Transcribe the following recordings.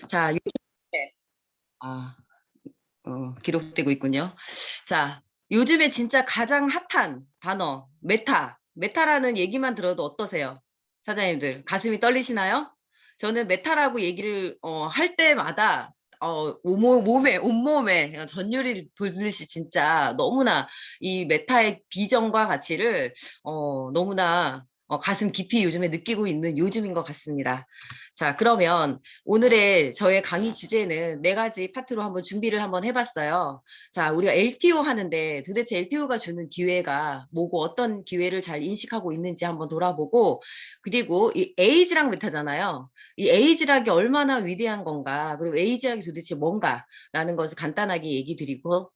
자, 요즘에, 아, 기록되고 있군요. 자, 요즘에 진짜 가장 핫한 단어, 메타. 메타라는 얘기만 들어도 어떠세요? 사장님들, 가슴이 떨리시나요? 저는 메타라고 얘기를, 할 때마다, 온몸에 전율이 돌듯이 진짜 너무나 이 메타의 비전과 가치를, 너무나 가슴 깊이 요즘에 느끼고 있는 요즘인 것 같습니다. 자, 그러면 오늘의 저의 강의 주제는 네 가지 파트로 한번 준비를 한번 해봤어요. 자, 우리가 LTO 하는데 도대체 LTO가 주는 기회가 뭐고 어떤 기회를 잘 인식하고 있는지 한번 돌아보고, 그리고 이 에이지락 메타잖아요. 이 에이지락이 얼마나 위대한 건가, 그리고 에이지락이 도대체 뭔가라는 것을 간단하게 얘기 드리고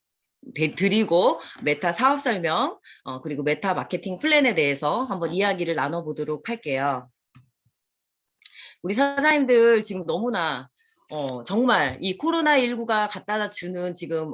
메타 사업 설명, 그리고 메타 마케팅 플랜에 대해서 한번 이야기를 나눠보도록 할게요. 우리 사장님들 지금 너무나 정말 이 코로나19가 갖다 주는 지금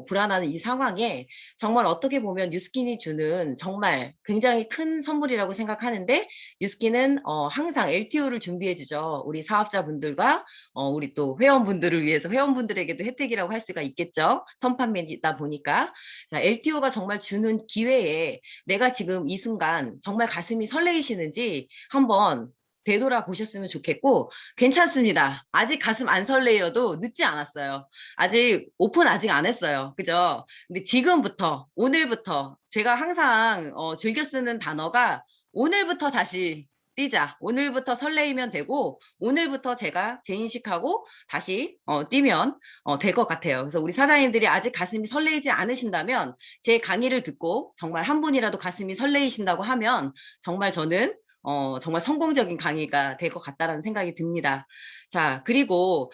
불안한 이 상황에 정말 어떻게 보면 뉴스킨이 주는 정말 굉장히 큰 선물이라고 생각하는데, 뉴스킨은 항상 LTO를 준비해 주죠. 우리 사업자분들과 우리 또 회원분들을 위해서, 회원분들에게도 혜택이라고 할 수가 있겠죠. 선판매다 보니까. 자, LTO가 정말 주는 기회에 내가 지금 이 순간 정말 가슴이 설레이시는지 한번 되돌아보셨으면 좋겠고, 괜찮습니다. 아직 가슴 안 설레어도 늦지 않았어요. 아직 오픈 아직 안 했어요. 그죠? 근데 지금부터, 오늘부터 제가 항상 즐겨 쓰는 단어가 오늘부터 다시 뛰자. 오늘부터 설레이면 되고, 오늘부터 제가 재인식하고 다시 뛰면 될 것 같아요. 그래서 우리 사장님들이 아직 가슴이 설레이지 않으신다면 제 강의를 듣고 정말 한 분이라도 가슴이 설레이신다고 하면 정말 저는 정말 성공적인 강의가 될 것 같다라는 생각이 듭니다. 자, 그리고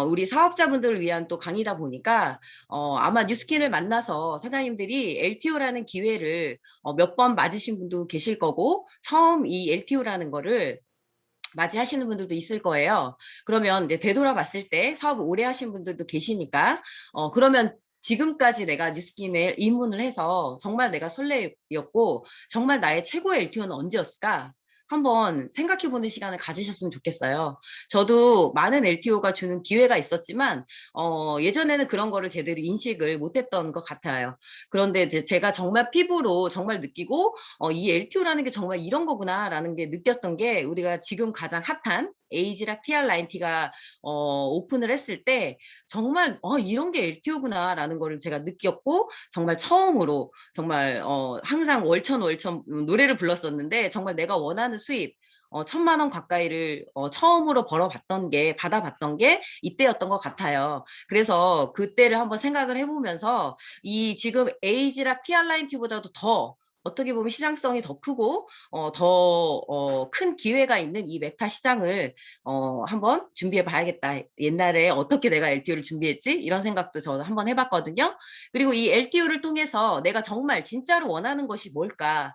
우리 사업자분들을 위한 또 강의다 보니까 아마 뉴스킨을 만나서 사장님들이 LTO라는 기회를 몇 번 맞으신 분도 계실 거고, 처음 이 LTO라는 거를 맞이하시는 분들도 있을 거예요. 그러면 이제 되돌아봤을 때 사업을 오래 하신 분들도 계시니까, 그러면 지금까지 내가 뉴스킨에 입문을 해서 정말 내가 설레였고, 정말 나의 최고의 LTO는 언제였을까? 한번 생각해보는 시간을 가지셨으면 좋겠어요. 저도 많은 LTO가 주는 기회가 있었지만, 예전에는 그런 거를 제대로 인식을 못했던 것 같아요. 그런데 이제 제가 정말 피부로 정말 느끼고, 이 LTO라는 게 정말 이런 거구나라는 게 느꼈던 게, 우리가 지금 가장 핫한 에이지락 TR90가 오픈을 했을 때 정말 이런 게 LTO구나라는 거를 제가 느꼈고, 정말 처음으로 정말 항상 월천 노래를 불렀었는데, 정말 내가 원하는 수입 1,000만 원 가까이를 처음으로 받아봤던 게 이때였던 것 같아요. 그래서 그때를 한번 생각을 해보면서 이 지금 에이지락 TR90보다도 더 어떻게 보면 시장성이 더 크고 더 큰 기회가 있는 이 메타 시장을 한번 준비해 봐야겠다. 옛날에 어떻게 내가 LTO를 준비했지? 이런 생각도 저는 한번 해봤거든요. 그리고 이 LTO를 통해서 내가 정말 진짜로 원하는 것이 뭘까?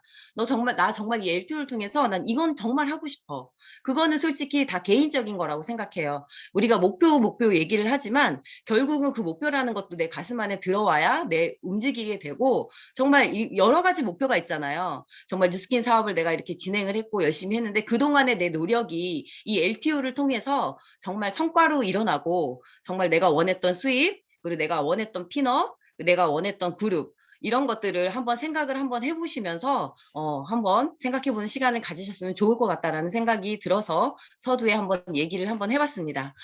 나 정말 이 LTO를 통해서 난 이건 정말 하고 싶어. 그거는 솔직히 다 개인적인 거라고 생각해요. 우리가 목표 얘기를 하지만 결국은 그 목표라는 것도 내 가슴 안에 들어와야 내 움직이게 되고, 정말 여러 가지 목표가 있잖아요. 정말 뉴스킨 사업을 내가 이렇게 진행을 했고 열심히 했는데 그동안의 내 노력이 이 LTO를 통해서 정말 성과로 일어나고, 정말 내가 원했던 수입, 그리고 내가 원했던 피너, 내가 원했던 그룹, 이런 것들을 한번 생각을 한번 해보시면서 한번 생각해보는 시간을 가지셨으면 좋을 것 같다라는 생각이 들어서 서두에 한번 얘기를 한번 해봤습니다.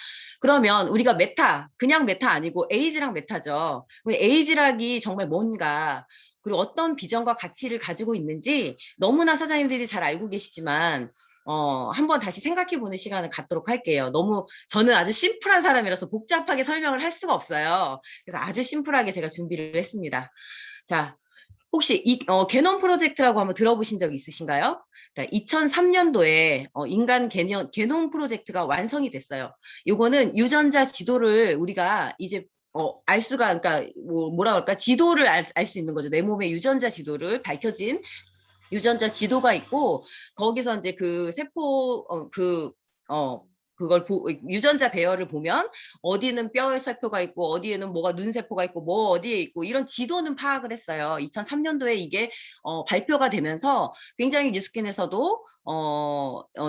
그러면 우리가 메타, 그냥 메타 아니고 에이지락 메타죠. 에이지락이 정말 뭔가, 그리고 어떤 비전과 가치를 가지고 있는지 너무나 사장님들이 잘 알고 계시지만, 한번 다시 생각해보는 시간을 갖도록 할게요. 너무 저는 아주 심플한 사람이라서 복잡하게 설명을 할 수가 없어요. 그래서 아주 심플하게 제가 준비를 했습니다. 자, 혹시 개놈 프로젝트라고 한번 들어보신 적 있으신가요? 2003년도에 인간 개놈 프로젝트가 완성이 됐어요. 요거는 유전자 지도를 우리가 이제 알 수가, 그러니까 뭐라 그럴까, 지도를 알 수 있는 거죠. 내 몸의 유전자 지도를 밝혀진 유전자 지도가 있고, 거기서 이제 그 세포 그걸 유전자 배열을 보면 어디는 뼈의 세포가 있고 어디에는 뭐가 눈세포가 있고 뭐 어디에 있고 이런 지도는 파악을 했어요. 2003년도에 이게 발표가 되면서 굉장히 뉴스킨에서도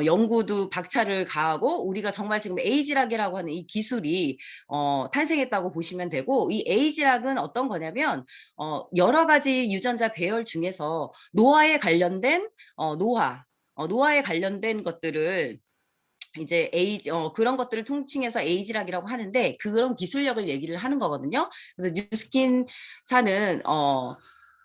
연구도 박차를 가하고 우리가 정말 지금 에이지락이라고 하는 이 기술이 탄생했다고 보시면 되고, 이 에이지락은 어떤 거냐면 여러 가지 유전자 배열 중에서 노화에 관련된 노화에 관련된 것들을 이제 그런 것들을 통칭해서 에이지락이라고 하는데, 그런 기술력을 얘기를 하는 거거든요. 그래서 뉴스킨사는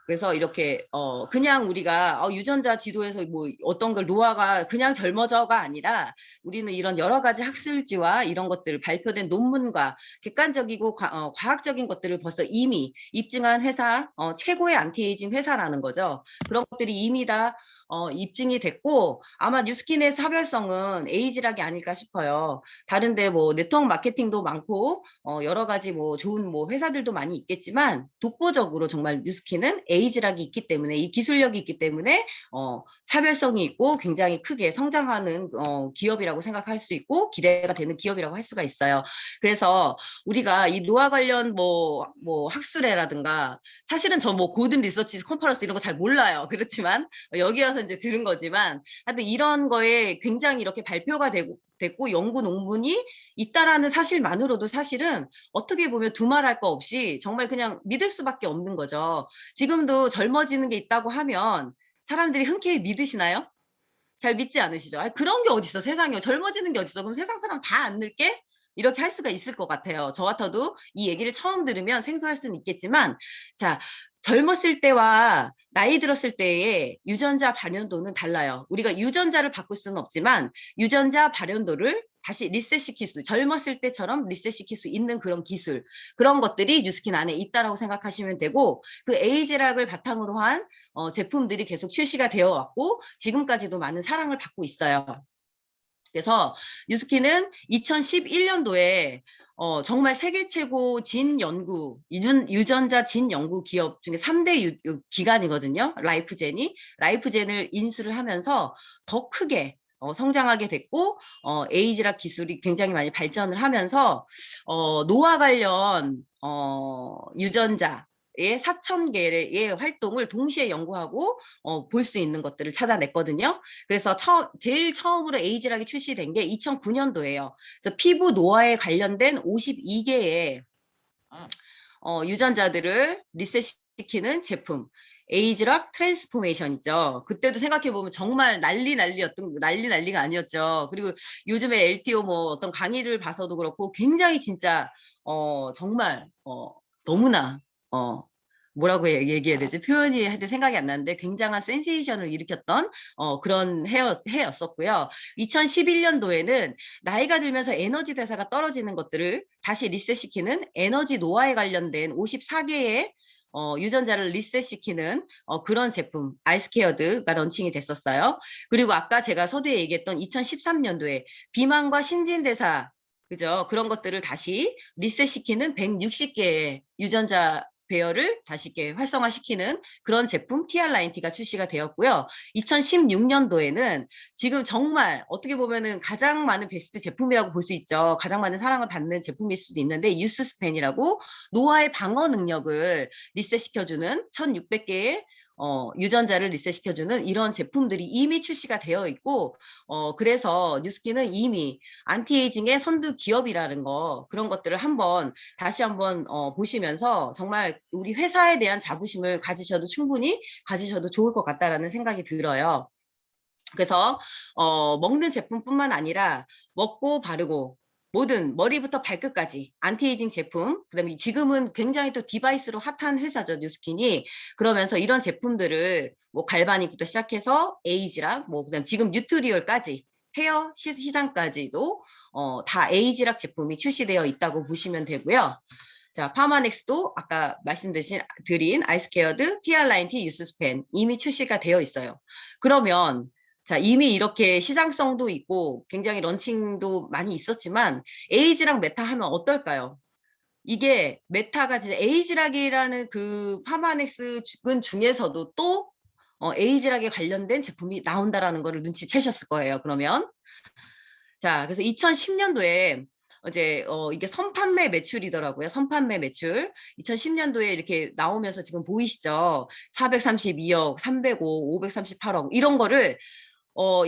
그래서 이렇게 그냥 우리가 유전자 지도에서 뭐 어떤 걸 노화가 그냥 젊어져가 아니라 우리는 이런 여러 가지 학술지와 이런 것들 발표된 논문과 객관적이고 과학적인 것들을 벌써 이미 입증한 회사, 최고의 안티에이징 회사라는 거죠. 그런 것들이 이미 다 입증이 됐고, 아마 뉴스킨의 사별성은 에이지락이 아닐까 싶어요. 다른데 뭐 네트워크 마케팅도 많고 여러 가지 뭐 좋은 뭐 회사들도 많이 있겠지만, 독보적으로 정말 뉴스킨은 에이지락이 있기 때문에, 이 기술력이 있기 때문에 차별성이 있고 굉장히 크게 성장하는 기업이라고 생각할 수 있고 기대가 되는 기업이라고 할 수가 있어요. 그래서 우리가 이 노화 관련 뭐 학술회라든가, 사실은 저 뭐 고든 리서치 컨퍼런스 이런 거 잘 몰라요. 그렇지만 여기 와서 이제 들은 거지만, 하여튼 이런 거에 굉장히 이렇게 발표가 됐고 연구 논문이 있다라는 사실만으로도 사실은 어떻게 보면 두말할 거 없이 정말 그냥 믿을 수밖에 없는 거죠. 지금도 젊어지는 게 있다고 하면 사람들이 흔쾌히 믿으시나요? 잘 믿지 않으시죠? 아니, 그런 게 어딨어, 세상에. 젊어지는 게 어딨어. 그럼 세상 사람 다 안 늙게? 이렇게 할 수가 있을 것 같아요. 저 같아도 이 얘기를 처음 들으면 생소할 수는 있겠지만, 자, 젊었을 때와 나이 들었을 때의 유전자 발현도는 달라요. 우리가 유전자를 바꿀 수는 없지만 유전자 발현도를 다시 리셋시킬 수, 젊었을 때처럼 리셋시킬 수 있는 그런 기술, 그런 것들이 뉴스킨 안에 있다라고 생각하시면 되고, 그 에이지락을 바탕으로 한 제품들이 계속 출시가 되어 왔고 지금까지도 많은 사랑을 받고 있어요. 그래서 뉴스킨은 2011년도에 정말 세계 최고 유전자 진 연구 기업 중에 3대 기관이거든요. 라이프젠을 인수를 하면서 더 크게 성장하게 됐고, 에이지락 기술이 굉장히 많이 발전을 하면서 노화 관련 유전자 의 4,000개의 활동을 동시에 연구하고 볼 수 있는 것들을 찾아냈거든요. 그래서 제일 처음으로 에이지락이 출시된 게 2009년도예요. 그래서 피부 노화에 관련된 52개의 유전자들을 리셋시키는 제품, 에이지락 트랜스포메이션이죠. 그때도 생각해보면 정말 난리가 아니었죠. 그리고 요즘에 LTO 뭐 어떤 강의를 봐서도 그렇고 굉장히 진짜 정말 너무나 뭐라고 얘기해야 되지? 표현이 하여튼 생각이 안 나는데 굉장한 센세이션을 일으켰던 그런 해였었고요. 2011년도에는 나이가 들면서 에너지 대사가 떨어지는 것들을 다시 리셋시키는 에너지 노화에 관련된 54개의 유전자를 리셋시키는 그런 제품 알스케어드가 런칭이 됐었어요. 그리고 아까 제가 서두에 얘기했던 2013년도에 비만과 신진대사, 그죠? 그런 것들을 다시 리셋시키는 160개의 유전자 배열을 다시 이렇게 활성화시키는 그런 제품 TR90가 출시가 되었고요. 2016년도에는 지금 정말 어떻게 보면은 가장 많은 베스트 제품이라고 볼 수 있죠. 가장 많은 사랑을 받는 제품일 수도 있는데, 유스스펜이라고 노화의 방어 능력을 리셋시켜주는 1600개의 유전자를 리셋시켜주는 이런 제품들이 이미 출시가 되어 있고, 그래서 뉴스킨은 이미 안티에이징의 선두 기업이라는 거, 그런 것들을 다시 한번 보시면서 정말 우리 회사에 대한 자부심을 충분히 가지셔도 좋을 것 같다라는 생각이 들어요. 그래서 먹는 제품뿐만 아니라 먹고 바르고 모든 머리부터 발끝까지 안티에이징 제품, 그다음에 지금은 굉장히 또 디바이스로 핫한 회사죠, 뉴스킨이. 그러면서 이런 제품들을 뭐 갈바닉부터 시작해서 에이지락, 뭐 그다음 지금 뉴트리얼까지 헤어 시장까지도 다 에이지락 제품이 출시되어 있다고 보시면 되고요. 자, 파마넥스도 아까 말씀드린 아이스케어드 TR90 유스스펜 이미 출시가 되어 있어요. 그러면 자, 이미 이렇게 시장성도 있고 굉장히 런칭도 많이 있었지만 에이지락 메타 하면 어떨까요? 이게 메타가 진짜 에이지락이라는 그 파마넥스군 중에서도 또 에이지락에 관련된 제품이 나온다라는 거를 눈치채셨을 거예요. 그러면 자, 그래서 2010년도에 이제 이게 선판매 매출이더라고요. 선판매 매출. 2010년도에 이렇게 나오면서 지금 보이시죠? 432억, 305, 538억 이런 거를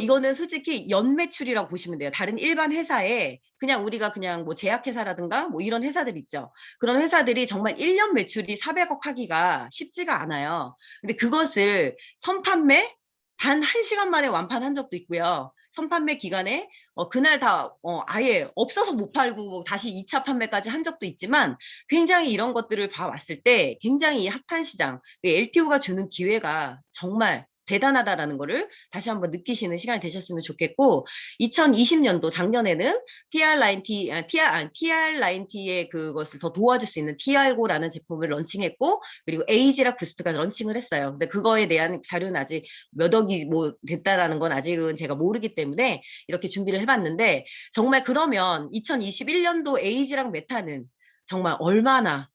이거는 솔직히 연매출이라고 보시면 돼요. 다른 일반 회사에 그냥 우리가 그냥 뭐 제약회사라든가 뭐 이런 회사들 있죠. 그런 회사들이 정말 1년 매출이 400억 하기가 쉽지가 않아요. 근데 그것을 선판매 단 1시간 만에 완판한 적도 있고요. 선판매 기간에 그날 다 아예 없어서 못 팔고 다시 2차 판매까지 한 적도 있지만 굉장히 이런 것들을 봐왔을 때 굉장히 이 핫한 시장, LTO가 주는 기회가 정말 대단하다라는 거를 다시 한번 느끼시는 시간이 되셨으면 좋겠고 2020년도 작년에는 TR9T의 그것을 더 도와줄 수 있는 TR고라는 제품을 런칭했고 그리고 에이지락 부스트가 런칭을 했어요. 근데 그거에 대한 자료는 아직 몇 억이 뭐 됐다라는 건 아직은 제가 모르기 때문에 이렇게 준비를 해봤는데 정말 그러면 2021년도 에이지락 메타는 정말 얼마나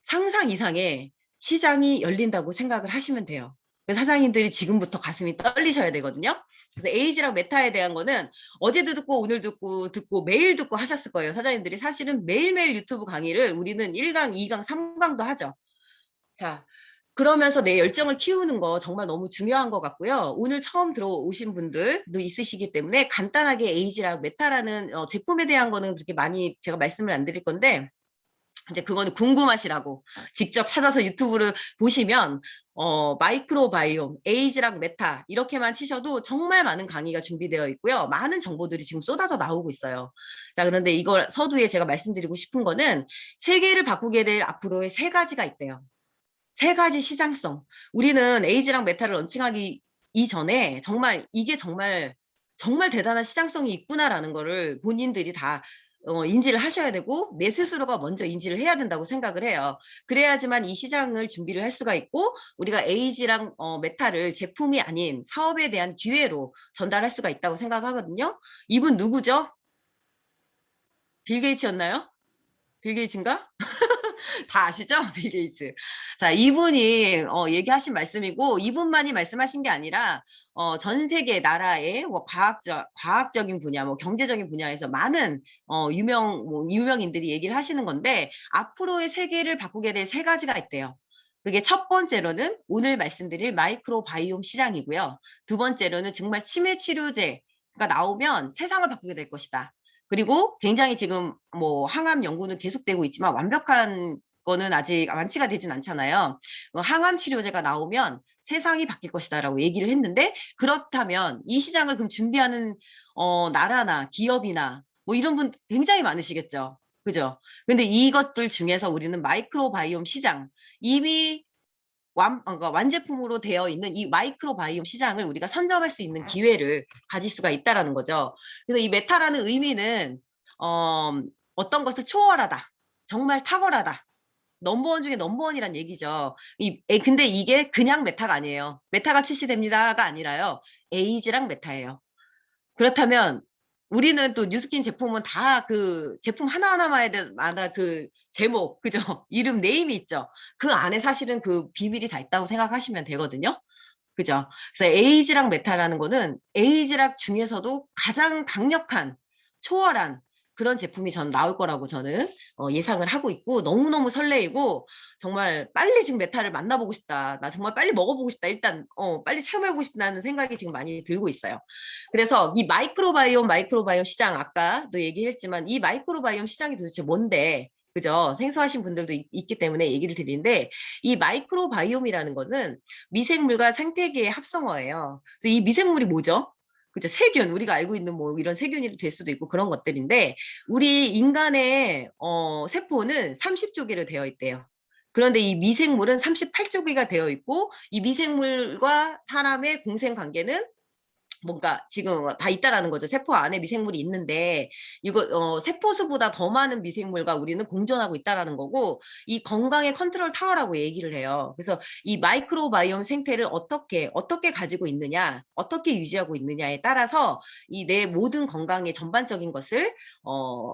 상상 이상의 시장이 열린다고 생각을 하시면 돼요. 사장님들이 지금부터 가슴이 떨리셔야 되거든요. 그래서 에이지랑 메타에 대한 거는 어제도 듣고 오늘 듣고 매일 듣고 하셨을 거예요. 사장님들이 사실은 매일매일 유튜브 강의를 우리는 1강, 2강, 3강도 하죠. 자, 그러면서 내 열정을 키우는 거 정말 너무 중요한 것 같고요. 오늘 처음 들어오신 분들도 있으시기 때문에 간단하게 에이지랑 메타라는 제품에 대한 거는 그렇게 많이 제가 말씀을 안 드릴 건데 이제 그거는 궁금하시라고 직접 찾아서 유튜브를 보시면 마이크로바이옴, 에이지랑 메타 이렇게만 치셔도 정말 많은 강의가 준비되어 있고요. 많은 정보들이 지금 쏟아져 나오고 있어요. 자, 그런데 이걸 서두에 제가 말씀드리고 싶은 거는 세계를 바꾸게 될 앞으로의 세 가지가 있대요. 세 가지 시장성. 우리는 에이지랑 메타를 런칭하기 이전에 정말 이게 정말 대단한 시장성이 있구나라는 거를 본인들이 다 인지를 하셔야 되고 내 스스로가 먼저 인지를 해야 된다고 생각을 해요. 그래야지만 이 시장을 준비를 할 수가 있고 우리가 에이지랑 메타를 제품이 아닌 사업에 대한 기회로 전달할 수가 있다고 생각하거든요. 이분 누구죠? 빌 게이츠였나요? 빌 게이츠인가? 다 아시죠? 빌 게이츠. 자, 이분이 얘기하신 말씀이고 이분만이 말씀하신 게 아니라 전 세계 나라의 뭐 과학적인 분야, 뭐 경제적인 분야에서 많은 유명인들이 얘기를 하시는 건데 앞으로의 세계를 바꾸게 될 세 가지가 있대요. 그게 첫 번째로는 오늘 말씀드릴 마이크로바이옴 시장이고요. 두 번째로는 정말 치매 치료제가 나오면 세상을 바꾸게 될 것이다. 그리고 굉장히 지금 뭐 항암 연구는 계속되고 있지만 완벽한 거는 아직 완치가 되진 않잖아요. 항암 치료제가 나오면 세상이 바뀔 것이다라고 얘기를 했는데 그렇다면 이 시장을 그럼 준비하는 나라나 기업이나 뭐 이런 분 굉장히 많으시겠죠. 그죠? 근데 이것들 중에서 우리는 마이크로바이옴 시장 이미 그러니까 완제품으로 되어 있는 이 마이크로바이옴 시장을 우리가 선점할 수 있는 기회를 가질 수가 있다라는 거죠. 그래서 이 메타라는 의미는 어떤 것을 초월하다, 정말 탁월하다. 넘버원 중에 넘버원이란 얘기죠. 근데 이게 그냥 메타가 아니에요. 메타가 출시됩니다가 아니라요. 에이지랑 메타예요. 그렇다면 우리는 또 뉴스킨 제품은 다 그 제품 하나하나마다 그 제목, 그죠? 이름, 네임이 있죠. 그 안에 사실은 그 비밀이 다 있다고 생각하시면 되거든요. 그죠? 그래서 에이지락 메타라는 거는 에이지락 중에서도 가장 강력한 초월한 그런 제품이 전 나올 거라고 저는 예상을 하고 있고 너무너무 설레이고 정말 빨리 지금 메타를 만나보고 싶다. 나 정말 빨리 먹어보고 싶다. 일단 빨리 체험해보고 싶다는 생각이 지금 많이 들고 있어요. 그래서 이 마이크로바이옴 시장 아까도 얘기했지만 이 마이크로바이옴 시장이 도대체 뭔데 그죠? 생소하신 분들도 있기 때문에 얘기를 드리는데 이 마이크로바이옴이라는 거는 미생물과 생태계의 합성어예요. 그래서 이 미생물이 뭐죠? 그죠? 세균, 우리가 알고 있는 뭐 이런 세균이 될 수도 있고 그런 것들인데 우리 인간의 세포는 30조기로 되어 있대요. 그런데 이 미생물은 38조기가 되어 있고 이 미생물과 사람의 공생 관계는 뭔가 지금 다 있다라는 거죠. 세포 안에 미생물이 있는데 이거 세포수보다 더 많은 미생물과 우리는 공존하고 있다라는 거고 이 건강의 컨트롤 타워라고 얘기를 해요. 그래서 이 마이크로바이옴 생태를 어떻게 가지고 있느냐, 어떻게 유지하고 있느냐에 따라서 이 내 모든 건강의 전반적인 것을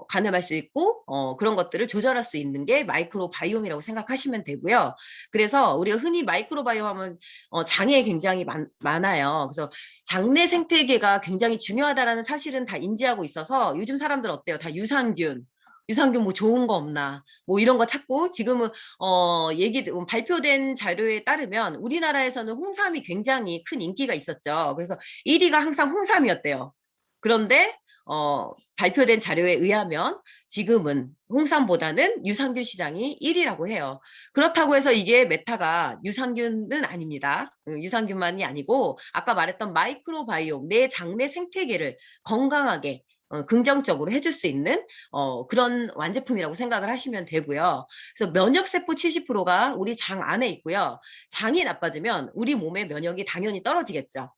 가늠할 수 있고 그런 것들을 조절할 수 있는 게 마이크로바이옴이라고 생각하시면 되고요. 그래서 우리가 흔히 마이크로바이옴 하면 장에 굉장히 많아요. 그래서 장내 생태계가 굉장히 중요하다라는 사실은 다 인지하고 있어서 요즘 사람들 어때요? 다 유산균 뭐 좋은 거 없나 뭐 이런 거 찾고 지금은 발표된 자료에 따르면 우리나라에서는 홍삼이 굉장히 큰 인기가 있었죠. 그래서 1위가 항상 홍삼이었대요. 그런데 발표된 자료에 의하면 지금은 홍삼보다는 유산균 시장이 1위라고 해요. 그렇다고 해서 이게 메타가 유산균은 아닙니다. 유산균만이 아니고 아까 말했던 마이크로바이옴, 내 장내 생태계를 건강하게 긍정적으로 해줄 수 있는 그런 완제품이라고 생각을 하시면 되고요. 그래서 면역세포 70%가 우리 장 안에 있고요. 장이 나빠지면 우리 몸의 면역이 당연히 떨어지겠죠.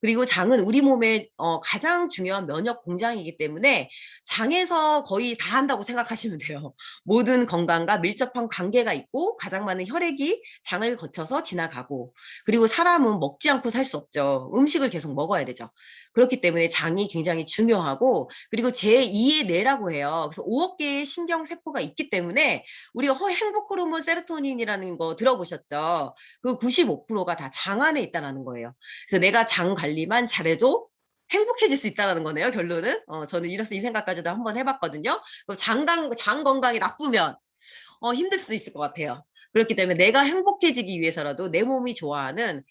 그리고 장은 우리 몸의 가장 중요한 면역 공장이기 때문에 장에서 거의 다 한다고 생각하시면 돼요. 모든 건강과 밀접한 관계가 있고 가장 많은 혈액이 장을 거쳐서 지나가고 그리고 사람은 먹지 않고 살 수 없죠. 음식을 계속 먹어야 되죠. 그렇기 때문에 장이 굉장히 중요하고 그리고 제2의 뇌라고 해요. 그래서 5억 개의 신경세포가 있기 때문에 우리가 행복 호르몬 세로토닌이라는 거 들어보셨죠? 그 95%가 다 장 안에 있다는 거예요. 그래서 내가 장 관리만 잘해도 행복해질 수 있다는 거네요, 결론은. 저는 이래서 이 생각까지도 한번 해봤거든요. 장 건강이 나쁘면 힘들 수 있을 것 같아요. 그렇기 때문에 내가 행복해지기 위해서라도 내 몸이 좋아하는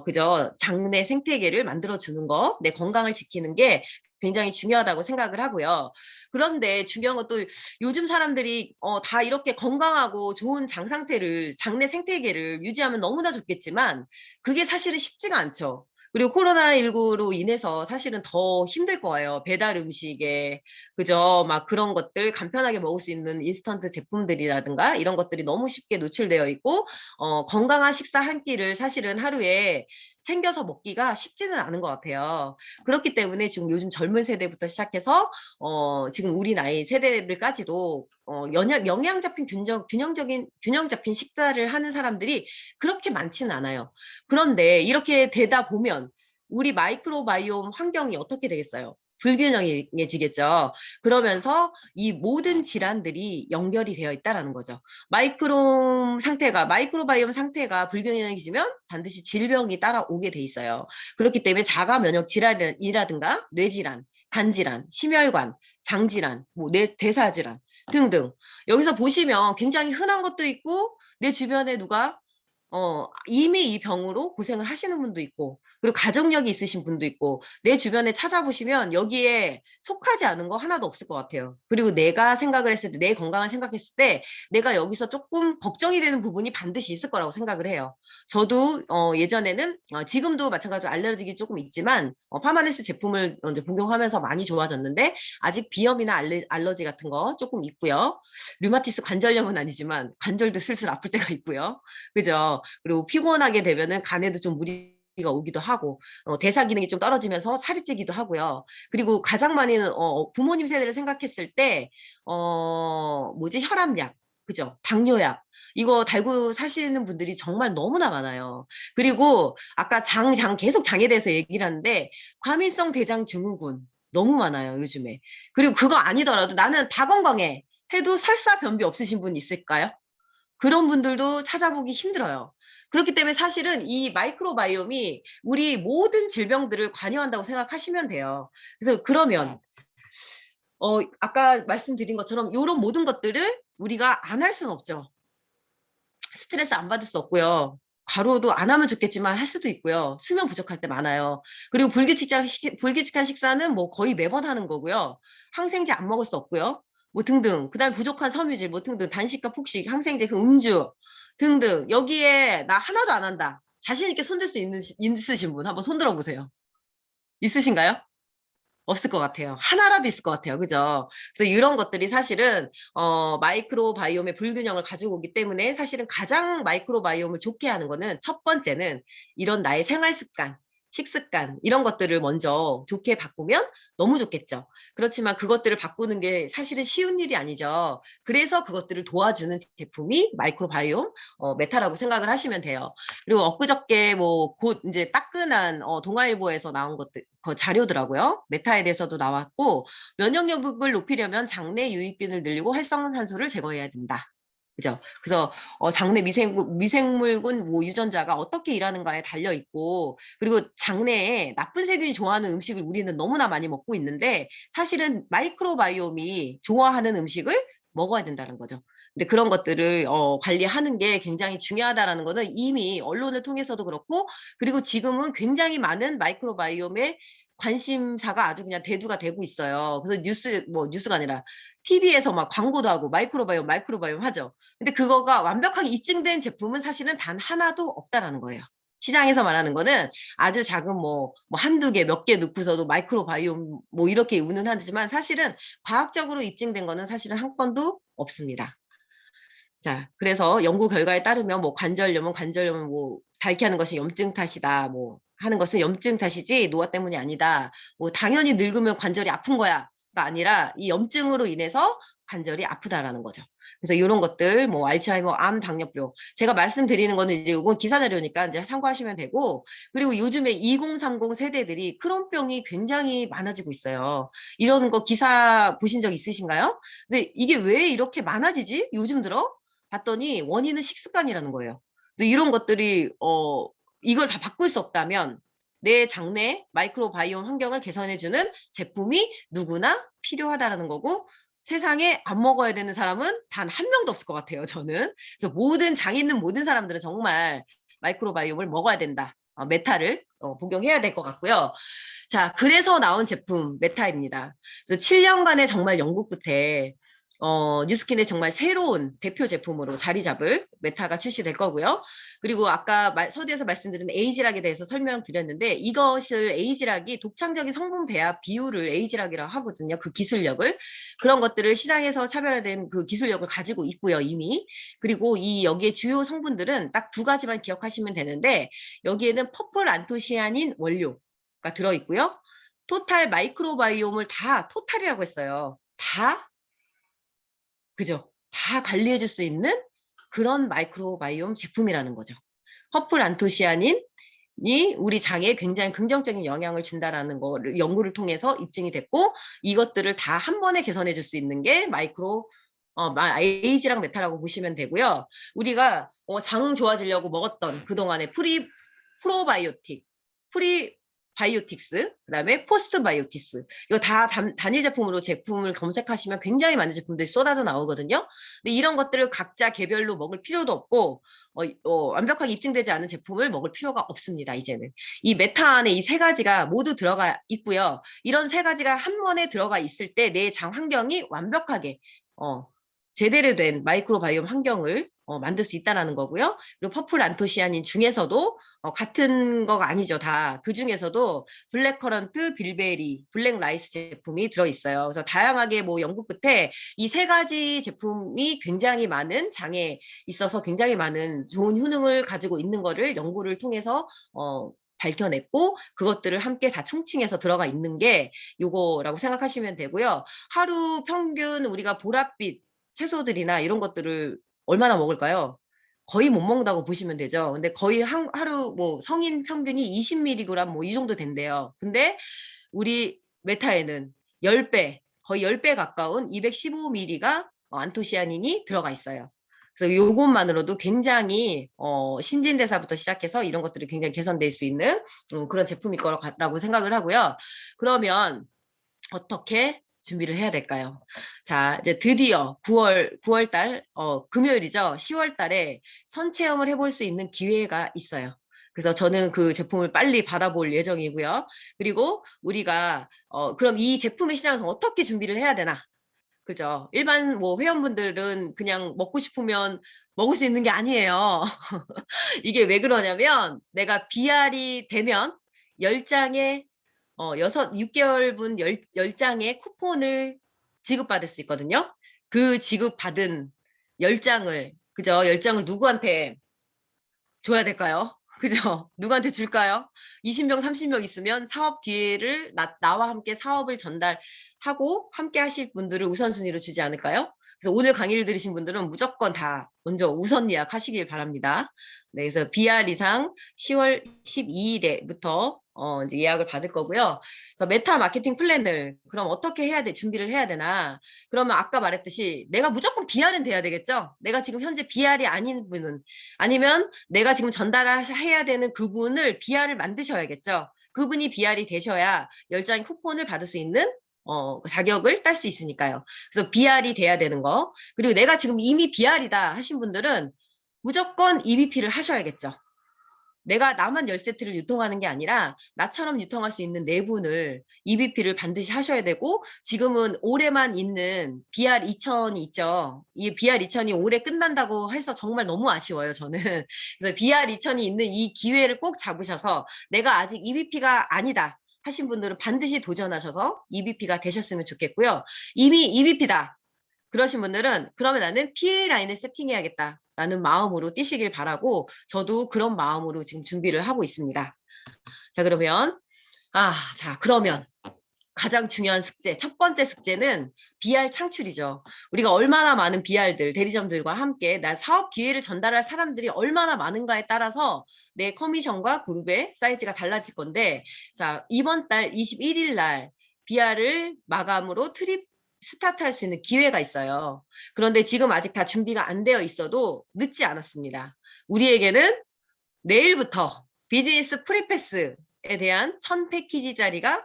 그저 장내 생태계를 만들어주는 거, 내 건강을 지키는 게 굉장히 중요하다고 생각을 하고요. 그런데 중요한 것도 요즘 사람들이 다 이렇게 건강하고 좋은 장내 생태계를 유지하면 너무나 좋겠지만 그게 사실은 쉽지가 않죠. 그리고 코로나19로 인해서 사실은 더 힘들 거예요. 배달 음식에 그죠? 막 그런 것들 간편하게 먹을 수 있는 인스턴트 제품들이라든가 이런 것들이 너무 쉽게 노출되어 있고 건강한 식사 한 끼를 사실은 하루에 챙겨서 먹기가 쉽지는 않은 것 같아요. 그렇기 때문에 지금 요즘 젊은 세대부터 시작해서 지금 우리 나이 세대들까지도 영양 잡힌 균형 잡힌 식사를 하는 사람들이 그렇게 많지는 않아요. 그런데 이렇게 되다 보면 우리 마이크로바이옴 환경이 어떻게 되겠어요? 불균형해지겠죠. 그러면서 이 모든 질환들이 연결이 되어 있다는 거죠. 마이크로바이옴 상태가 불균형해지면 반드시 질병이 따라오게 돼 있어요. 그렇기 때문에 자가 면역 질환이라든가 뇌질환, 간질환, 심혈관, 장질환, 대사질환 등등. 여기서 보시면 굉장히 흔한 것도 있고 내 주변에 누가 이미 이 병으로 고생을 하시는 분도 있고, 그리고 가족력이 있으신 분도 있고, 내 주변에 찾아보시면 여기에 속하지 않은 거 하나도 없을 것 같아요. 그리고 내가 생각을 했을 때, 내 건강을 생각했을 때, 내가 여기서 조금 걱정이 되는 부분이 반드시 있을 거라고 생각을 해요. 저도, 예전에는, 지금도 마찬가지로 알레르기 조금 있지만, 파마네스 제품을 이제 복용하면서 많이 좋아졌는데, 아직 비염이나 알러지 같은 거 조금 있고요. 류마티스 관절염은 아니지만, 관절도 슬슬 아플 때가 있고요. 그죠? 그리고 피곤하게 되면은 간에도 좀 무리가 오기도 하고 대사 기능이 좀 떨어지면서 살이 찌기도 하고요. 그리고 가장 많이는 부모님 세대를 생각했을 때 혈압약, 그죠? 당뇨약 이거 달고 사시는 분들이 정말 너무나 많아요. 그리고 아까 계속 장에 대해서 얘기를 하는데 과민성 대장 증후군 너무 많아요, 요즘에. 그리고 그거 아니더라도 나는 다 건강해 해도 설사 변비 없으신 분 있을까요? 그런 분들도 찾아보기 힘들어요. 그렇기 때문에 사실은 이 마이크로바이옴이 우리 모든 질병들을 관여한다고 생각하시면 돼요. 그래서 그러면 아까 말씀드린 것처럼 이런 모든 것들을 우리가 안 할 수는 없죠. 스트레스 안 받을 수 없고요. 과로도 안 하면 좋겠지만 할 수도 있고요. 수면 부족할 때 많아요. 그리고 불규칙한 식사는 뭐 거의 매번 하는 거고요. 항생제 안 먹을 수 없고요. 뭐 등등. 그다음에 부족한 섬유질 뭐 등등. 단식과 폭식, 항생제, 음주 등등. 여기에 나 하나도 안 한다. 자신 있게 손들 수 있으신 분 한번 손들어 보세요. 있으신가요? 없을 것 같아요. 하나라도 있을 것 같아요. 그죠? 그래서 이런 것들이 사실은 마이크로바이옴의 불균형을 가지고 오기 때문에 사실은 가장 마이크로바이옴을 좋게 하는 거는 첫 번째는 이런 나의 생활 습관, 식습관 이런 것들을 먼저 좋게 바꾸면 너무 좋겠죠. 그렇지만 그것들을 바꾸는 게 사실은 쉬운 일이 아니죠. 그래서 그것들을 도와주는 제품이 마이크로바이옴 메타라고 생각을 하시면 돼요. 그리고 엊그저께 뭐 곧 이제 따끈한 동아일보에서 나온 것들 그 자료더라고요. 메타에 대해서도 나왔고 면역력을 높이려면 장내 유익균을 늘리고 활성산소를 제거해야 된다. 그죠? 그래서 장내 미생물군 뭐 유전자가 어떻게 일하는가에 달려 있고, 그리고 장내에 나쁜 세균이 좋아하는 음식을 우리는 너무나 많이 먹고 있는데, 사실은 마이크로바이옴이 좋아하는 음식을 먹어야 된다는 거죠. 근데 그런 것들을 관리하는 게 굉장히 중요하다라는 거는 이미 언론을 통해서도 그렇고, 그리고 지금은 굉장히 많은 마이크로바이옴에 관심사가 아주 그냥 대두가 되고 있어요. 그래서 뉴스가 아니라 TV에서 막 광고도 하고 마이크로바이옴 하죠. 근데 그거가 완벽하게 입증된 제품은 사실은 단 하나도 없다라는 거예요. 시장에서 말하는 거는 아주 작은 한두 개, 몇 개 넣고서도 마이크로바이옴 뭐 이렇게 운운하지만 사실은 과학적으로 입증된 거는 사실은 한 건도 없습니다. 자, 그래서 연구 결과에 따르면 관절염은 밝게 하는 것이 염증 탓이다. 하는 것은 염증 탓이지 노화 때문이 아니다. 당연히 늙으면 관절이 아픈 거야가 아니라 이 염증으로 인해서 관절이 아프다라는 거죠. 그래서 이런 것들, 알츠하이머, 암, 당뇨병. 제가 말씀드리는 거는 이제 이건 기사 자료니까 이제 참고하시면 되고, 그리고 요즘에 2030 세대들이 크론병이 굉장히 많아지고 있어요. 이런 거 기사 보신 적 있으신가요? 근데 이게 왜 이렇게 많아지지? 요즘 들어? 봤더니 원인은 식습관이라는 거예요. 그래서 이런 것들이 이걸 다 바꿀 수 없다면 내 장내 마이크로바이옴 환경을 개선해주는 제품이 누구나 필요하다라는 거고, 세상에 안 먹어야 되는 사람은 단 한 명도 없을 것 같아요, 저는. 그래서 장 있는 모든 사람들은 정말 마이크로바이옴을 먹어야 된다. 메타를 복용해야 될 것 같고요. 자, 그래서 나온 제품 메타입니다. 그래서 7년간의 정말 연구 끝에 뉴스킨의 정말 새로운 대표 제품으로 자리 잡을 메타가 출시될 거고요. 그리고 아까 서두에서 말씀드린 에이지락에 대해서 설명드렸는데, 이것을 에이지락이 독창적인 성분 배합 비율을 에이지락이라고 하거든요. 그 기술력을. 그런 것들을 시장에서 차별화된 그 기술력을 가지고 있고요, 이미. 그리고 여기에 주요 성분들은 딱 두 가지만 기억하시면 되는데, 여기에는 퍼플 안토시아닌 원료가 들어있고요. 토탈 마이크로바이옴을 다 토탈이라고 했어요. 다 그죠? 다 관리해 줄 수 있는 그런 마이크로바이옴 제품이라는 거죠. 퍼플 안토시아닌이 우리 장에 굉장히 긍정적인 영향을 준다라는 거를 연구를 통해서 입증이 됐고, 이것들을 다 한 번에 개선해 줄 수 있는 게 에이지랑 메타라고 보시면 되고요. 우리가 장 좋아지려고 먹었던 그동안의 프리바이오틱스, 그다음에 포스트바이오틱스, 이거 다 단일 제품으로 제품을 검색하시면 굉장히 많은 제품들이 쏟아져 나오거든요. 근데 이런 것들을 각자 개별로 먹을 필요도 없고, 완벽하게 입증되지 않은 제품을 먹을 필요가 없습니다. 이제는 이 메타 안에 이 세 가지가 모두 들어가 있고요. 이런 세 가지가 한 번에 들어가 있을 때 내 장 환경이 완벽하게 제대로 된 마이크로바이옴 환경을 만들 수 있다는 거고요. 그리고 퍼플 안토시아닌 중에서도 같은 거가 아니죠. 다 그 중에서도 블랙커런트, 빌베리, 블랙라이스 제품이 들어있어요. 그래서 다양하게 연구 끝에 이 세 가지 제품이 굉장히 많은 장에 있어서 굉장히 많은 좋은 효능을 가지고 있는 거를 연구를 통해서 밝혀냈고, 그것들을 함께 다 총칭해서 들어가 있는 게 요거라고 생각하시면 되고요. 하루 평균 우리가 보랏빛 채소들이나 이런 것들을 얼마나 먹을까요? 거의 못 먹는다고 보시면 되죠. 근데 거의 하루 성인 평균이 20mg 이 정도 된대요. 근데 우리 메타에는 10배, 거의 10배 가까운 215mg가 안토시아닌이 들어가 있어요. 그래서 요것만으로도 굉장히 신진대사부터 시작해서 이런 것들이 굉장히 개선될 수 있는 그런 제품일 거라고 생각을 하고요. 그러면 어떻게 준비를 해야 될까요? 자, 이제 드디어 9월 달, 금요일이죠. 10월 달에 선체험을 해볼 수 있는 기회가 있어요. 그래서 저는 그 제품을 빨리 받아볼 예정이고요. 그리고 우리가, 그럼 이 제품의 시장을 어떻게 준비를 해야 되나? 그죠? 일반 회원분들은 그냥 먹고 싶으면 먹을 수 있는 게 아니에요. 이게 왜 그러냐면 내가 BR이 되면 10장의 6개월분 10장의 쿠폰을 지급받을 수 있거든요. 그 지급받은 10장을, 그죠? 10장을 누구한테 줘야 될까요? 그죠? 누구한테 줄까요? 20명, 30명 있으면 사업 기회를 나와 함께 사업을 전달하고 함께 하실 분들을 우선순위로 주지 않을까요? 그래서 오늘 강의를 들으신 분들은 무조건 다 먼저 우선 예약하시길 바랍니다. 네, 그래서 BR 이상 10월 12일에부터 이제 예약을 받을 거고요. 그래서 메타 마케팅 플랜을 그럼 어떻게 해야 돼? 준비를 해야 되나? 그러면 아까 말했듯이 내가 무조건 BR은 돼야 되겠죠? 내가 지금 현재 BR이 아닌 분은 아니면 내가 지금 전달해야 되는 그분을 BR을 만드셔야겠죠? 그분이 BR이 되셔야 10장의 쿠폰을 받을 수 있는 그 자격을 딸 수 있으니까요. 그래서 BR이 돼야 되는 거. 그리고 내가 지금 이미 BR이다 하신 분들은 무조건 EBP를 하셔야겠죠. 내가 나만 10세트를 유통하는 게 아니라 나처럼 유통할 수 있는 네 분을 EBP를 반드시 하셔야 되고 지금은 올해만 있는 BR 2000이 있죠. 이 BR 2000이 올해 끝난다고 해서 정말 너무 아쉬워요, 저는. 그래서 BR 2000이 있는 이 기회를 꼭 잡으셔서 내가 아직 EBP가 아니다 하신 분들은 반드시 도전하셔서 EBP가 되셨으면 좋겠고요. 이미 EBP다. 그러신 분들은 그러면 나는 PA 라인을 세팅해야겠다라는 마음으로 뛰시길 바라고 저도 그런 마음으로 지금 준비를 하고 있습니다. 자, 그러면 가장 중요한 숙제, 첫 번째 숙제는 BR 창출이죠. 우리가 얼마나 많은 BR들, 대리점들과 함께 나 사업 기회를 전달할 사람들이 얼마나 많은가에 따라서 내 커미션과 그룹의 사이즈가 달라질 건데, 자, 이번 달 21일 날 BR을 마감으로 스타트할 수 있는 기회가 있어요. 그런데 지금 아직 다 준비가 안 되어 있어도 늦지 않았습니다. 우리에게는 내일부터 비즈니스 프리패스에 대한 1000패키지짜리가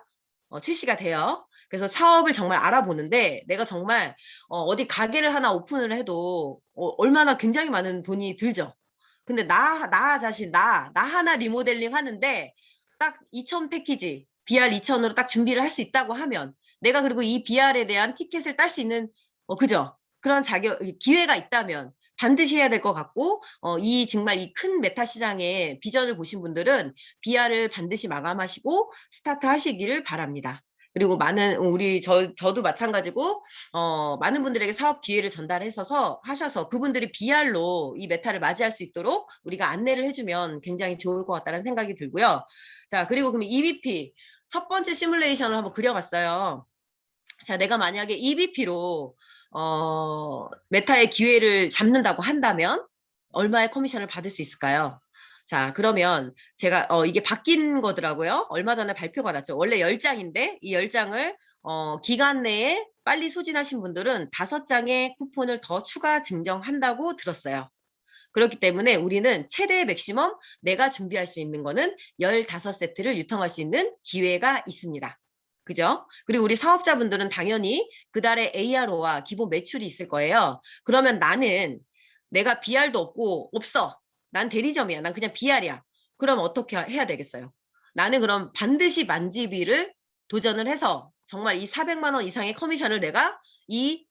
출시가 돼요. 그래서 사업을 정말 알아보는데 내가 정말 어디 가게를 하나 오픈을 해도 얼마나 굉장히 많은 돈이 들죠. 근데 나 자신, 나 하나 리모델링 하는데 딱 2000 패키지, BR 2000으로 딱 준비를 할 수 있다고 하면 내가 그리고 이 BR에 대한 티켓을 딸 수 있는, 그죠? 그런 기회가 있다면 반드시 해야 될 것 같고, 정말 이 큰 메타 시장의 비전을 보신 분들은 BR을 반드시 마감하시고 스타트 하시기를 바랍니다. 그리고 저도 마찬가지고, 많은 분들에게 사업 기회를 하셔서 그분들이 BR로 이 메타를 맞이할 수 있도록 우리가 안내를 해주면 굉장히 좋을 것 같다는 생각이 들고요. 자, 그리고 그럼 EBP, 첫 번째 시뮬레이션을 한번 그려봤어요. 자, 내가 만약에 EBP로 메타의 기회를 잡는다고 한다면 얼마의 커미션을 받을 수 있을까요? 자, 그러면 제가 이게 바뀐 거더라고요. 얼마 전에 발표가 났죠. 원래 10장인데 이 10장을 기간 내에 빨리 소진하신 분들은 5장의 쿠폰을 더 추가 증정한다고 들었어요. 그렇기 때문에 우리는 최대 맥시멈 내가 준비할 수 있는 거는 15세트를 유통할 수 있는 기회가 있습니다. 그죠? 그리고 우리 사업자분들은 당연히 그달에 ARO와 기본 매출이 있을 거예요. 그러면 내가 BR도 없어. 난 대리점이야. 난 그냥 BR이야. 그럼 어떻게 해야 되겠어요? 나는 그럼 반드시 만지비를 도전을 해서 정말 이 400만 원 이상의 커미션을 내가 이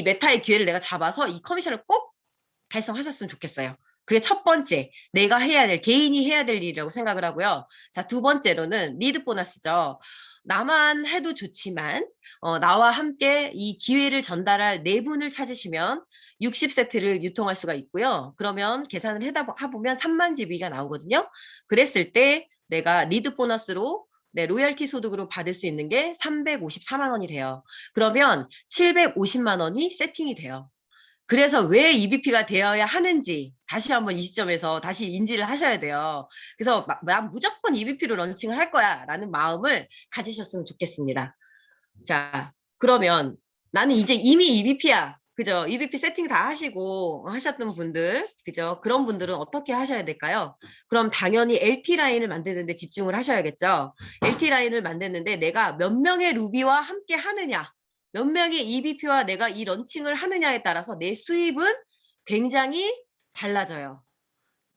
메타의 기회를 내가 잡아서 이 커미션을 꼭 달성하셨으면 좋겠어요. 그게 첫 번째, 개인이 해야 될 일이라고 생각을 하고요. 자, 두 번째로는 리드 보너스죠. 나만 해도 좋지만, 나와 함께 이 기회를 전달할 네 분을 찾으시면 60세트를 유통할 수가 있고요. 그러면 계산을 해보면 3만 GB가 나오거든요. 그랬을 때 내가 리드 보너스로 로열티 소득으로 받을 수 있는 게 354만 원이 돼요. 그러면 750만 원이 세팅이 돼요. 그래서 왜 EBP가 되어야 하는지 다시 한번 이 시점에서 다시 인지를 하셔야 돼요. 그래서 난 무조건 EBP로 런칭을 할 거야 라는 마음을 가지셨으면 좋겠습니다. 자, 그러면 나는 이제 이미 EBP야. 그죠? EBP 세팅 다 하시고 하셨던 분들, 그죠? 그런 분들은 어떻게 하셔야 될까요? 그럼 당연히 LT 라인을 만드는데 집중을 하셔야겠죠? LT 라인을 만드는데 내가 몇 명의 루비와 함께 하느냐, 몇 명의 EBP와 내가 이 런칭을 하느냐에 따라서 내 수입은 굉장히 달라져요.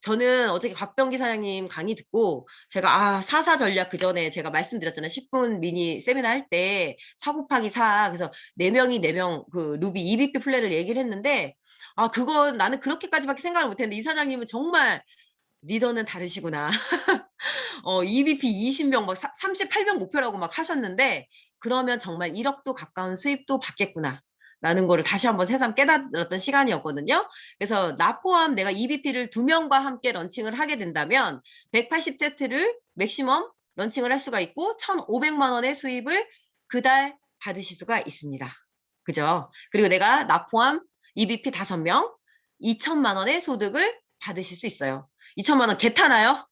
저는 어저께 곽병기 사장님 강의 듣고 제가 사사 전략 그전에 제가 말씀드렸잖아요. 10분 미니 세미나 할 때 4 곱하기 4 그래서 4명이 4명 그 루비 EBP 플랜을 얘기를 했는데 그건 나는 그렇게까지밖에 생각을 못했는데 이 사장님은 정말 리더는 다르시구나. EBP 20명 막 38명 목표라고 막 하셨는데 그러면 정말 1억도 가까운 수입도 받겠구나. 라는 거를 다시 한번 새삼 깨달았던 시간이었거든요. 그래서 나 포함 내가 EBP를 2명과 함께 런칭을 하게 된다면 180세트를 맥시멈 런칭을 할 수가 있고 1,500만 원의 수입을 그달 받으실 수가 있습니다. 그죠? 그리고 내가 나 포함 EBP 5명 2천만 원의 소득을 받으실 수 있어요. 2천만 원 개 타나요?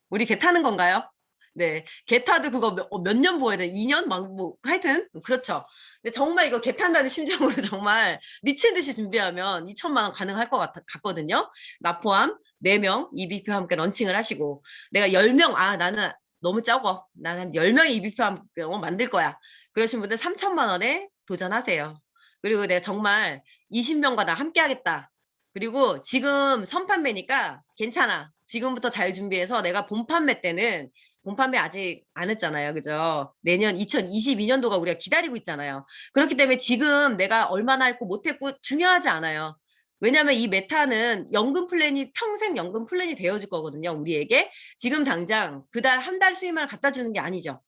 우리 개 타는 건가요? 네. 개 타도 그거 몇 년 보여야 돼? 2년? 막, 뭐, 하여튼. 그렇죠. 근데 정말 이거 개 탄다는 심정으로 정말 미친 듯이 준비하면 2천만 원 가능할 것 같거든요. 나 포함 4명 EBP와 함께 런칭을 하시고, 내가 10명, 나는 너무 적어. 나는 10명의 EBP와 만들 거야. 그러신 분들 3천만 원에 도전하세요. 그리고 내가 정말 20명과 나 함께 하겠다. 그리고 지금 선판매니까 괜찮아. 지금부터 잘 준비해서 내가 본 판매 때는 본 판매 아직 안 했잖아요. 그죠? 내년 2022년도가 우리가 기다리고 있잖아요. 그렇기 때문에 지금 내가 얼마나 했고 못했고 중요하지 않아요. 왜냐하면 이 메타는 연금 플랜이 평생 연금 플랜이 되어줄 거거든요. 우리에게 지금 당장 그 달 한 달 수입만 갖다 주는 게 아니죠.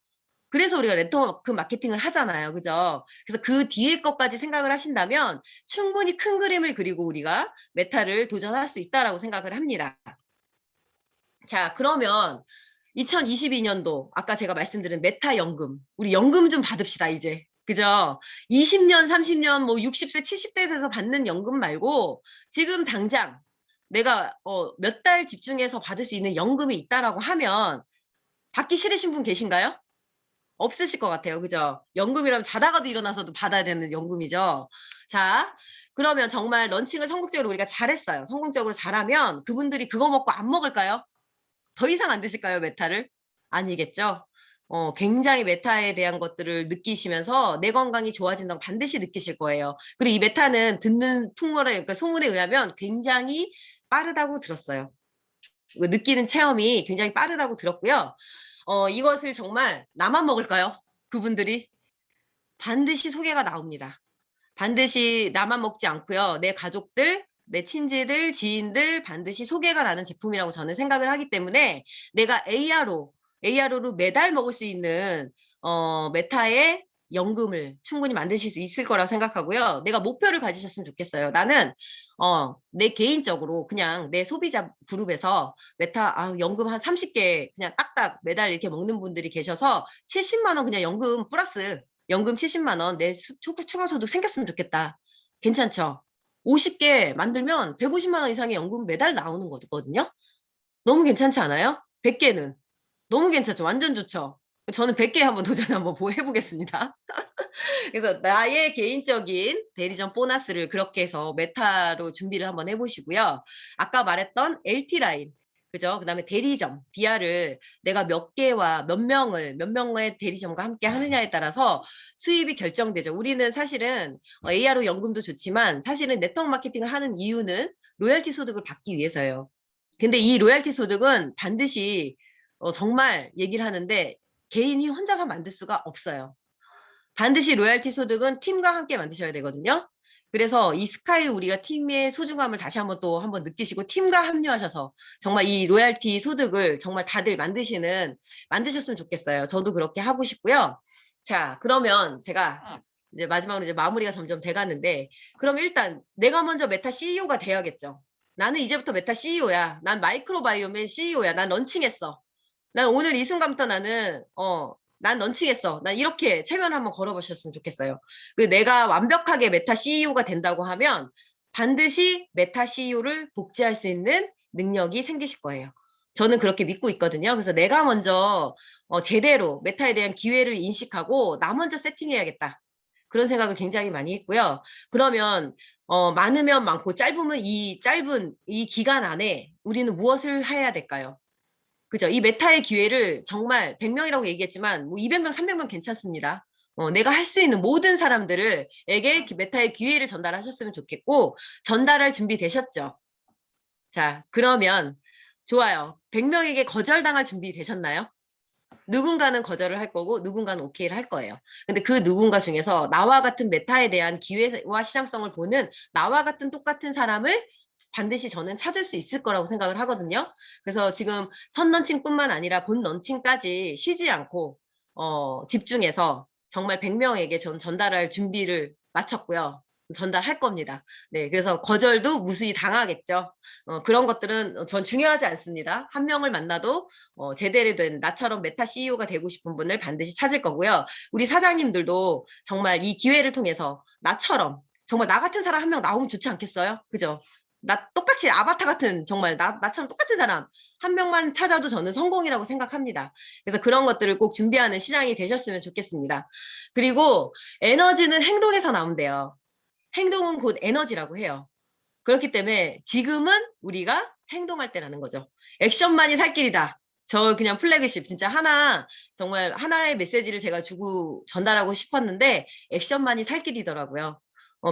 그래서 우리가 네트워크 마케팅을 하잖아요. 그죠? 그래서 그 뒤에 것까지 생각을 하신다면 충분히 큰 그림을 그리고 우리가 메타를 도전할 수 있다라고 생각을 합니다. 자, 그러면 2022년도 아까 제가 말씀드린 메타 연금, 우리 연금 좀 받읍시다 이제. 그죠? 20년, 30년, 뭐 60세, 70대 돼서 받는 연금 말고 지금 당장 내가 몇 달 집중해서 받을 수 있는 연금이 있다라고 하면 받기 싫으신 분 계신가요? 없으실 것 같아요. 그죠? 연금이라면 자다가도 일어나서도 받아야 되는 연금이죠. 자, 그러면 정말 런칭을 성공적으로 우리가 잘했어요. 성공적으로 잘하면 그분들이 그거 먹고 안 먹을까요? 더 이상 안 드실까요, 메타를? 아니겠죠? 굉장히 메타에 대한 것들을 느끼시면서 내 건강이 좋아진다고 반드시 느끼실 거예요. 그리고 이 메타는 듣는 풍물에, 그러니까 소문에 의하면 굉장히 빠르다고 들었어요. 느끼는 체험이 굉장히 빠르다고 들었고요. 이것을 정말 나만 먹을까요? 그분들이? 반드시 소개가 나옵니다. 반드시 나만 먹지 않고요. 내 가족들, 내 친지들, 지인들 반드시 소개가 나는 제품이라고 저는 생각을 하기 때문에 내가 AR로 매달 먹을 수 있는 메타의 연금을 충분히 만드실 수 있을 거라고 생각하고요. 내가 목표를 가지셨으면 좋겠어요. 나는 내 개인적으로 그냥 내 소비자 그룹에서 메타 연금 한 30개 그냥 딱딱 매달 이렇게 먹는 분들이 계셔서 70만 원 그냥 연금 플러스 연금 70만 원 내 추가 소득 생겼으면 좋겠다. 괜찮죠? 50개 만들면 150만 원 이상의 연금 매달 나오는 거거든요. 너무 괜찮지 않아요? 100개는. 너무 괜찮죠? 완전 좋죠? 저는 100개 한번 도전 한번 해보겠습니다. 그래서 나의 개인적인 대리점 보너스를 그렇게 해서 메타로 준비를 한번 해보시고요. 아까 말했던 LT라인, 그죠? 그 다음에 대리점, 비아를 내가 몇 개와 몇 명의 대리점과 함께 하느냐에 따라서 수입이 결정되죠. 우리는 사실은 ARO 연금도 좋지만 사실은 네트워크 마케팅을 하는 이유는 로열티 소득을 받기 위해서예요. 근데 이 로열티 소득은 반드시 정말 얘기를 하는데 개인이 혼자서 만들 수가 없어요. 반드시 로열티 소득은 팀과 함께 만드셔야 되거든요. 그래서 이 스카이 우리가 팀의 소중함을 다시 한번 또 한번 느끼시고 팀과 합류하셔서 정말 이 로열티 소득을 정말 다들 만드셨으면 좋겠어요. 저도 그렇게 하고 싶고요. 자, 그러면 제가 이제 마지막으로 이제 마무리가 점점 돼가는데 그럼 일단 내가 먼저 메타 CEO가 돼야겠죠. 나는 이제부터 메타 CEO야. 난 마이크로바이옴의 CEO야. 난 런칭했어. 난 오늘 이 순간부터 난 런칭했어. 난 이렇게 체면 한번 걸어보셨으면 좋겠어요. 내가 완벽하게 메타 CEO가 된다고 하면 반드시 메타 CEO를 복제할 수 있는 능력이 생기실 거예요. 저는 그렇게 믿고 있거든요. 그래서 내가 먼저 제대로 메타에 대한 기회를 인식하고 나 먼저 세팅해야겠다. 그런 생각을 굉장히 많이 했고요. 그러면 많으면 많고 짧으면 이 짧은 이 기간 안에 우리는 무엇을 해야 될까요? 그죠? 이 메타의 기회를 정말 100명이라고 얘기했지만 뭐 200명, 300명 괜찮습니다. 내가 할 수 있는 모든 사람들에게 메타의 기회를 전달하셨으면 좋겠고 전달할 준비 되셨죠? 자, 그러면 좋아요. 100명에게 거절당할 준비 되셨나요? 누군가는 거절을 할 거고 누군가는 오케이를 할 거예요. 근데 그 누군가 중에서 나와 같은 메타에 대한 기회와 시장성을 보는 나와 같은 똑같은 사람을 반드시 저는 찾을 수 있을 거라고 생각을 하거든요. 그래서 지금 선 런칭뿐만 아니라 본 런칭까지 쉬지 않고 집중해서 정말 100명에게 전달할 준비를 마쳤고요. 전달할 겁니다. 네, 그래서 거절도 무수히 당하겠죠. 그런 것들은 전 중요하지 않습니다. 한 명을 만나도 제대로 된 나처럼 메타 CEO가 되고 싶은 분을 반드시 찾을 거고요. 우리 사장님들도 정말 이 기회를 통해서 나처럼 정말 나 같은 사람 한 명 나오면 좋지 않겠어요? 그죠? 나 똑같이 아바타 같은 정말 나처럼 똑같은 사람 한 명만 찾아도 저는 성공이라고 생각합니다. 그래서 그런 것들을 꼭 준비하는 시장이 되셨으면 좋겠습니다. 그리고 에너지는 행동에서 나온대요. 행동은 곧 에너지라고 해요. 그렇기 때문에 지금은 우리가 행동할 때라는 거죠. 액션만이 살 길이다. 저 그냥 플래그십 진짜 하나 정말 하나의 메시지를 제가 주고 전달하고 싶었는데 액션만이 살 길이더라고요.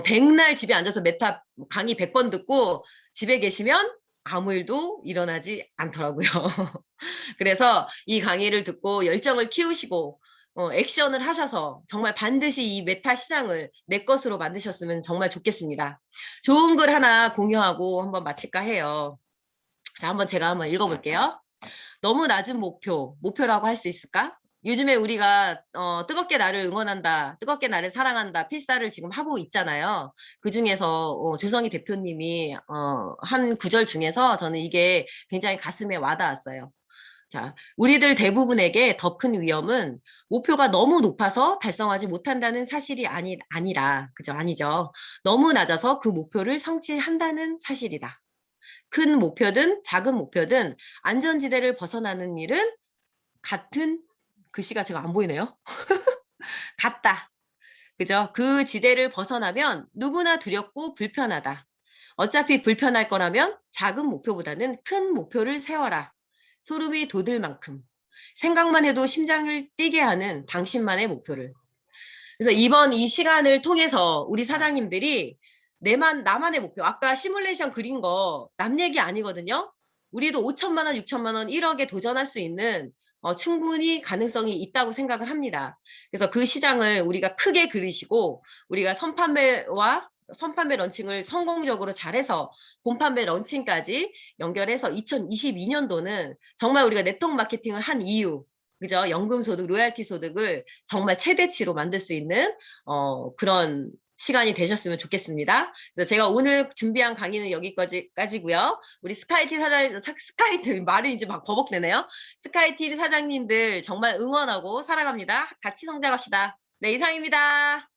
백날 집에 앉아서 메타 강의 100번 듣고 집에 계시면 아무 일도 일어나지 않더라고요. 그래서 이 강의를 듣고 열정을 키우시고 액션을 하셔서 정말 반드시 이 메타 시장을 내 것으로 만드셨으면 정말 좋겠습니다. 좋은 글 하나 공유하고 한번 마칠까 해요. 자, 제가 한번 읽어볼게요. 너무 낮은 목표라고 할 수 있을까? 요즘에 우리가 뜨겁게 나를 응원한다, 뜨겁게 나를 사랑한다 필사를 지금 하고 있잖아요. 그 중에서 조성희 대표님이 한 구절 중에서 저는 이게 굉장히 가슴에 와닿았어요. 자, 우리들 대부분에게 더 큰 위험은 목표가 너무 높아서 달성하지 못한다는 사실이 아니라, 그죠? 아니죠. 너무 낮아서 그 목표를 성취한다는 사실이다. 큰 목표든 작은 목표든 안전지대를 벗어나는 일은 같은, 글씨가 제가 안 보이네요. 같다. 그죠? 그 지대를 벗어나면 누구나 두렵고 불편하다. 어차피 불편할 거라면 작은 목표보다는 큰 목표를 세워라. 소름이 돋을 만큼. 생각만 해도 심장을 뛰게 하는 당신만의 목표를. 그래서 이번 이 시간을 통해서 우리 사장님들이 나만의 목표. 아까 시뮬레이션 그린 거 남 얘기 아니거든요. 우리도 5천만 원, 6천만 원, 1억에 도전할 수 있는 충분히 가능성이 있다고 생각을 합니다. 그래서 그 시장을 우리가 크게 그리시고 우리가 선판매 런칭을 성공적으로 잘해서 본판매 런칭까지 연결해서 2022년도는 정말 우리가 네트워크 마케팅을 한 이유, 그죠? 연금 소득, 로얄티 소득을 정말 최대치로 만들 수 있는 그런 시간이 되셨으면 좋겠습니다. 그래서 제가 오늘 준비한 강의는 여기까지고요. 우리 스카이티 말이 이제 막 버벅대네요. 스카이TV 사장님들 정말 응원하고 사랑합니다. 같이 성장합시다. 네, 이상입니다.